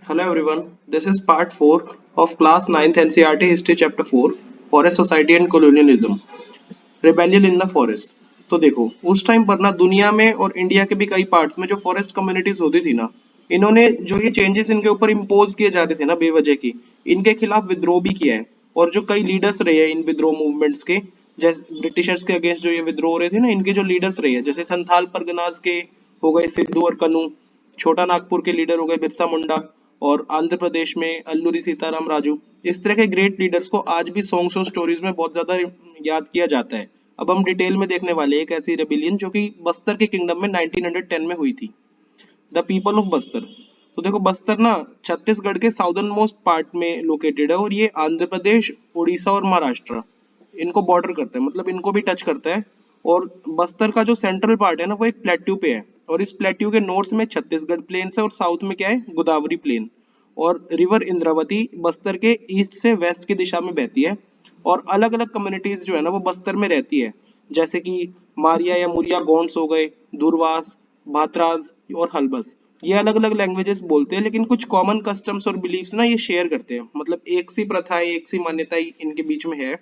Hello everyone, this is part 4 of class 9th NCERT History Chapter 4 Forest Society and Colonialism Rebellion in the Forest। तो देखो उस time पर ना दुनिया में और इंडिया के भी कई पार्ट्स में जो फॉरेस्ट कम्युनिटीज होती थी ना, इन्होंने जो ये चेंजेस इनके ऊपर इम्पोज किए जा रहे थे ना बेवजह की, इनके खिलाफ विद्रोह भी किया है। और जो कई लीडर्स रहे हैं इन विद्रोह मूवमेंट्स के, जैसे ब्रिटिशर्स के अगेंस्ट जो ये विद्रोह हो रहे थे ना, इनके जो लीडर्स रहे हैं जैसे संथाल परगनाज के हो गए सिद्धू और कनू, छोटा नागपुर के लीडर हो गए बिरसा मुंडा, और आंध्र प्रदेश में अल्लूरी सीताराम राजू। इस तरह के ग्रेट लीडर्स को आज भी सॉन्ग्स और स्टोरीज में बहुत ज्यादा याद किया जाता है। अब हम डिटेल में देखने वाले हैं एक ऐसी रेबिलियन जो कि बस्तर के किंगडम में 1910 में हुई थी, द पीपल ऑफ बस्तर। तो देखो बस्तर ना छत्तीसगढ़ के साउदर्न मोस्ट पार्ट में लोकेटेड है, और ये आंध्र प्रदेश, उड़ीसा और महाराष्ट्र इनको बॉर्डर करता है, मतलब इनको भी टच करता है। और बस्तर का जो सेंट्रल पार्ट है ना वो एक प्लेट्यू पे है, और इस प्लेट्यू के नॉर्थ में छत्तीसगढ़ प्लेन्स है और साउथ में क्या है, गोदावरी प्लेन। और रिवर इंद्रावती बस्तर के ईस्ट से वेस्ट की दिशा में बहती है। और अलग अलग कम्युनिटीज जो है ना वो बस्तर में रहती है, जैसे कि मारिया या मुरिया गोंड्स हो गए, दूरवास, भातराज और हल्बस। ये अलग अलग लैंग्वेजेस बोलते हैं, लेकिन कुछ कॉमन कस्टम्स और बिलीफ्स ना ये शेयर करते हैं, मतलब एक सी प्रथाएं एक सी मान्यताएं इनके बीच में है।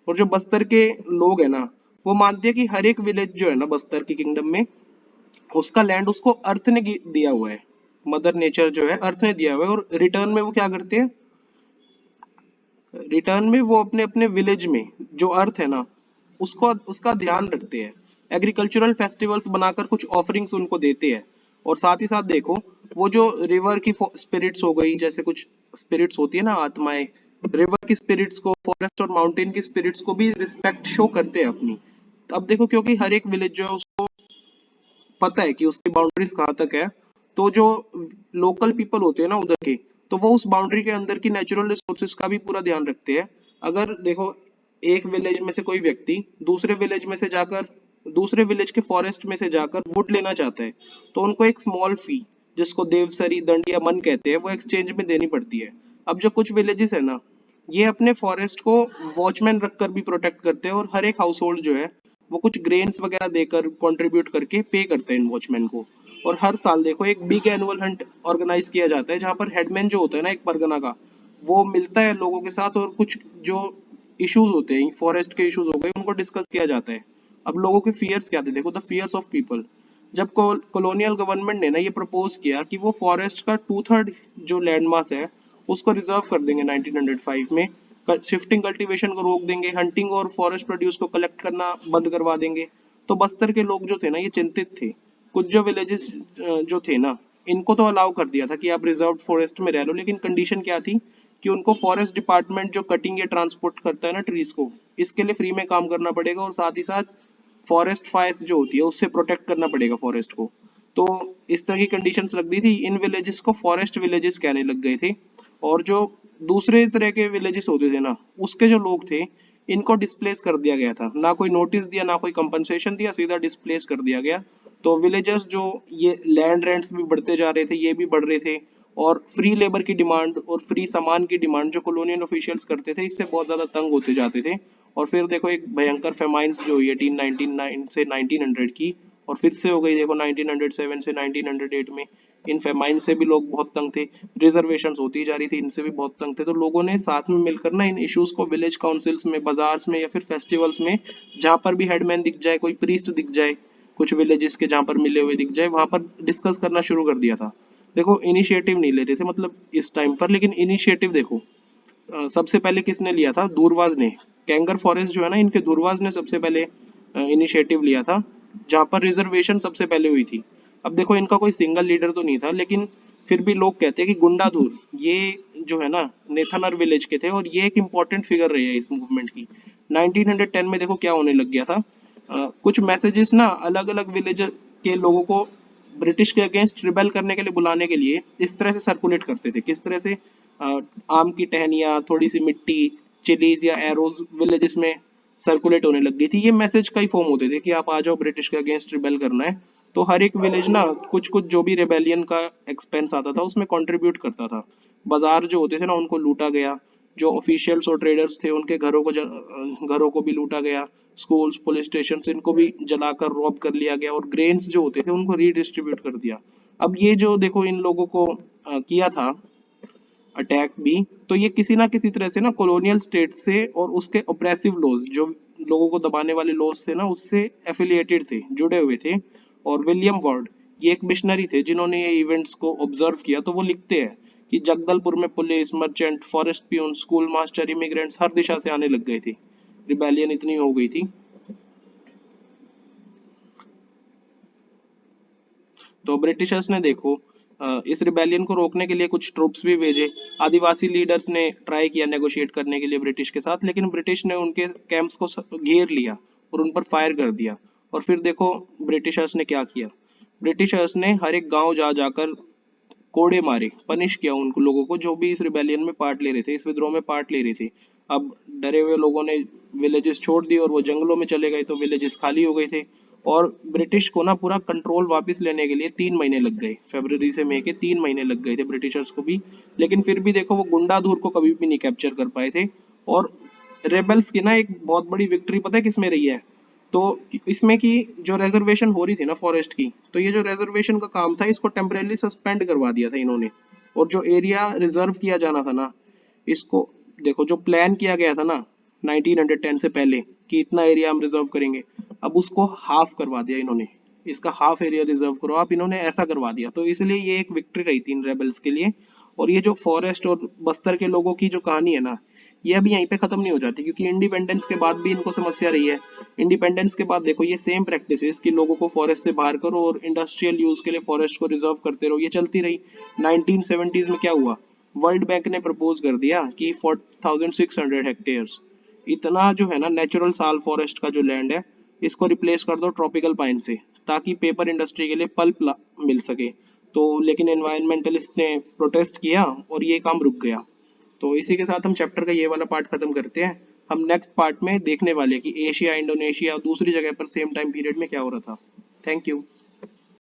और जो बस्तर के लोग है ना, वो मानते हैं कि हर एक विलेज जो है ना बस्तर के किंगडम में, उसका लैंड उसको अर्थ ने दिया हुआ है। मदर नेचर जो है अर्थ ने दिया हुआ है, और रिटर्न में वो क्या करते हैं, रिटर्न में वो अपने अपने विलेज में जो अर्थ है ना उसको उसका ध्यान रखते हैं। एग्रीकल्चरल फेस्टिवल्स बनाकर कुछ ऑफरिंग्स उनको देते हैं। और साथ ही साथ देखो, वो जो रिवर की स्पिरिट्स हो गई, जैसे कुछ स्पिरिट्स होती है ना आत्माएं, रिवर की स्पिरिट्स को, फॉरेस्ट और माउंटेन की स्पिरिट्स को भी रिस्पेक्ट शो करते हैं अपनी। अब देखो क्योंकि हर एक विलेज जो है उसको पता है कि उसकी बाउंड्रीज कहाँ तक है, तो जो लोकल पीपल होते हैं ना उधर के, तो वो उस बाउंड्री के अंदर की नेचुरल रिसोर्सेज का भी पूरा ध्यान रखते हैं। अगर देखो एक विलेज में से कोई व्यक्ति दूसरे विलेज में से जाकर, दूसरे विलेज के फॉरेस्ट में से जाकर वुड लेना चाहता है, तो उनको एक स्मॉल फी, जिसको देवसरी दंड या मन कहते हैं, वो एक्सचेंज में देनी पड़ती है। अब जो कुछ विलेजेस है ना, ये अपने फॉरेस्ट को वॉचमैन रखकर भी प्रोटेक्ट करते हैं, और हर एक हाउस होल्ड जो है वो कुछ ग्रेन्स वगैरह देकर कंट्रीब्यूट करके पे करते हैं इन वॉचमैन को। और हर साल देखो एक बिग एनुअल हंट ऑर्गेनाइज किया जाता है, जहाँ पर हेडमैन जो होता है ना एक परगना का, वो मिलता है लोगों के साथ, और कुछ जो इश्यूज होते हैं फॉरेस्ट के इश्यूज हो गए उनको डिस्कस किया जाता है। अब लोगों के फियर्स क्या थे, देखो द फियर्स ऑफ पीपल। जब कॉलोनियल गवर्नमेंट ने ना ये प्रपोज किया कि वो फॉरेस्ट का 2/3 जो लैंड मास है उसको रिजर्व कर देंगे 1905 में, शिफ्टिंग कल्टीवेशन को रोक देंगे, हंटिंग और फॉरेस्ट प्रोड्यूस को कलेक्ट करना बंद करवा देंगे, तो बस्तर के लोग जो थे ना ये चिंतित थे। कुछ जो विलेजेस जो थे ना, इनको तो अलाउ कर दिया था कि आप रिजर्व फॉरेस्ट में रह लो, लेकिन कंडीशन क्या थी कि उनको फॉरेस्ट डिपार्टमेंट जो कटिंग या ट्रांसपोर्ट करता है ना ट्रीज को, इसके लिए फ्री में काम करना पड़ेगा, और साथ ही साथ फॉरेस्ट फायर्स जो होती है उससे प्रोटेक्ट करना पड़ेगा फॉरेस्ट को। तो इस तरह की कंडीशंस लग दी थी, इन विलेजेस को फॉरेस्ट विलेजेस कहने लग गए थे। और जो दूसरे तरह के विलेजेस होते थे ना, उसके जो लोग थे, इनको डिस्प्लेस कर दिया गया था, ना कोई नोटिस दिया ना कोई कंपनसेशन दिया, सीधा डिस्प्लेस कर दिया गया। तो विलेजर्स जो, ये लैंड रेंट्स भी बढ़ते जा रहे थे, ये भी बढ़ रहे थे, और फ्री लेबर की डिमांड और फ्री सामान की डिमांड जो कॉलोनियल ऑफिशियल्स करते थे, इससे बहुत ज्यादा तंग होते जाते थे। और फिर देखो एक भयंकर फेमाइन्स जो हुई 1899 से 1900 की, और फिर से हो गई देखो 1907 से 1908 में। इन फेमाइन से भी लोग बहुत तंग थे, रिजर्वेशन होती जा रही थी, इनसे भी बहुत तंग थे। तो लोगों ने साथ में मिलकर ना इन इश्यूज को विलेज काउंसिल्स में, बाजार्स में या फिर फेस्टिवल्स में, जहाँ पर भी हेडमैन दिख जाए, कोई प्रीस्ट दिख जाए, कुछ विलेजेस के जहाँ पर मिले हुए दिख जाए, वहां पर डिस्कस करना शुरू कर दिया था। देखो इनिशिएटिव नहीं ले रहे थे मतलब इस टाइम पर, लेकिन इनिशिएटिव देखो सबसे पहले किसने लिया था, दूरवाज ने। कैंगर फॉरेस्ट जो है ना इनके, दूरवाज ने सबसे पहले इनिशिएटिव लिया था, जहाँ पर रिजर्वेशन सबसे पहले हुई थी। अब देखो इनका कोई सिंगल लीडर तो नहीं था, लेकिन फिर भी लोग कहते हैं कि गुंडाधुर ये जो है ना नेथानर विलेज के थे, और ये एक इम्पोर्टेंट फिगर रही है इस मूवमेंट की। 1910 में देखो क्या होने लग गया था, कुछ मैसेजेस ना अलग अलग विलेज के लोगों को ब्रिटिश के अगेंस्ट रिबेल करने के लिए बुलाने के लिए इस तरह से सर्कुलेट करते थे। किस तरह से, आम की टहनियाँ, थोड़ी सी मिट्टी, चिलीज या एरोज विलेजेस में सर्कुलेट होने लग गई थी। ये मैसेज का ही फॉर्म होते थे कि आप आ जाओ, ब्रिटिश के अगेंस्ट रिबेल करना है। तो हर एक विलेज ना कुछ कुछ जो भी रेबेलियन का एक्सपेंस आता था उसमें कंट्रीब्यूट करता था। बाजार जो होते थे ना उनको लूटा गया, जो ऑफिशियल्स और ट्रेडर्स थे उनके घरों को घरों को भी लूटा गया, स्कूल्स, पुलिस स्टेशन इनको भी जलाकर रॉब कर लिया गया, और ग्रेन्स जो होते थे उनको रीडिस्ट्रीब्यूट कर दिया। अब ये जो देखो इन लोगों को किया था, अटैक भी, तो ये किसी ना किसी तरह से ना कॉलोनियल स्टेट से और उसके ऑप्रेसिव लॉज, जो लोगों को दबाने वाले लॉज थे ना, उससे एफिलिएटेड थे, जुड़े हुए थे। और विलियम वार्ड, ये एक मिशनरी थे जिन्होंने ये इवेंट्स को ऑब्जर्व किया। तो वो लिखते हैं कि जगदलपुर में police, merchant, forest peon, school master, immigrants हर दिशा से आने लग गए थे। रिबेलियन इतनी हो गई थी। तो ब्रिटिशर्स ने देखो इस रिबेलियन को रोकने के लिए कुछ ट्रूप्स भी भेजे। आदिवासी लीडर्स ने ट्राई किया नेगोशिएट करने के लिए ब्रिटिश के साथ, लेकिन ब्रिटिश ने उनके कैंप्स को घेर लिया और उन पर फायर कर दिया। और फिर देखो ब्रिटिशर्स ने क्या किया। ब्रिटिशर्स ने हर एक गांव जा जाकर कोड़े मारे, पनिश किया उन लोगों को जो भी इस रिबेलियन में पार्ट ले रहे थे, इस विद्रोह में पार्ट ले रहे थे। अब डरे हुए लोगों ने विलेजेस छोड़ दिए और वो जंगलों में चले गए, तो विलेजेस खाली हो गए थे। और ब्रिटिश को ना पूरा कंट्रोल वापस लेने के लिए 3 महीने लग गए, फरवरी से मई के 3 महीने लग गए थे ब्रिटिशर्स को भी। लेकिन फिर भी देखो वो गुंडाधुर को कभी भी नहीं कैप्चर कर पाए थे। और रेबल्स की ना एक बहुत बड़ी विक्ट्री पता है किसमें रही है? तो इसमें कि जो रिजर्वेशन हो रही थी ना फॉरेस्ट की, तो ये जो रिजर्वेशन का काम था इसको टेम्परेली सस्पेंड करवा दिया था इन्होंने। और जो एरिया रिजर्व किया जाना था ना, इसको देखो जो प्लान किया गया था ना 1910 से पहले कि इतना एरिया हम रिजर्व करेंगे, अब उसको हाफ करवा दिया इन्होंने। इसका हाफ एरिया रिजर्व करो आप, इन्होंने ऐसा करवा दिया। तो इसलिए ये एक विक्ट्री रही थी इन रेबल्स के लिए। और ये जो फॉरेस्ट और बस्तर के लोगों की जो कहानी है ना, ये अभी यहीं पे खत्म नहीं हो जाती, क्योंकि इंडिपेंडेंस के बाद भी इनको समस्या रही है। इंडिपेंडेंस के बाद देखो ये सेम प्रैक्टिसेस कि लोगों को फॉरेस्ट से बाहर करो और इंडस्ट्रियल यूज के लिए फॉरेस्ट को रिजर्व करते रहो, ये चलती रही। 1970s में क्या हुआ? वर्ल्ड बैंक ने प्रपोज कर दिया कि 4600 हेक्टेयर्स, इतना जो है ना नेचुरल साल फॉरेस्ट का जो लैंड है, इसको रिप्लेस कर दो ट्रॉपिकल पाइन से, ताकि पेपर इंडस्ट्री के लिए पल्प मिल सके। तो लेकिन एनवायरमेंटलिस्ट ने प्रोटेस्ट किया और ये काम रुक गया। तो इसी के साथ हम चैप्टर का ये वाला पार्ट खत्म करते हैं। हम नेक्स्ट पार्ट में देखने वाले हैं कि एशिया, इंडोनेशिया, दूसरी जगह पर सेम टाइम पीरियड में क्या हो रहा था। Thank you.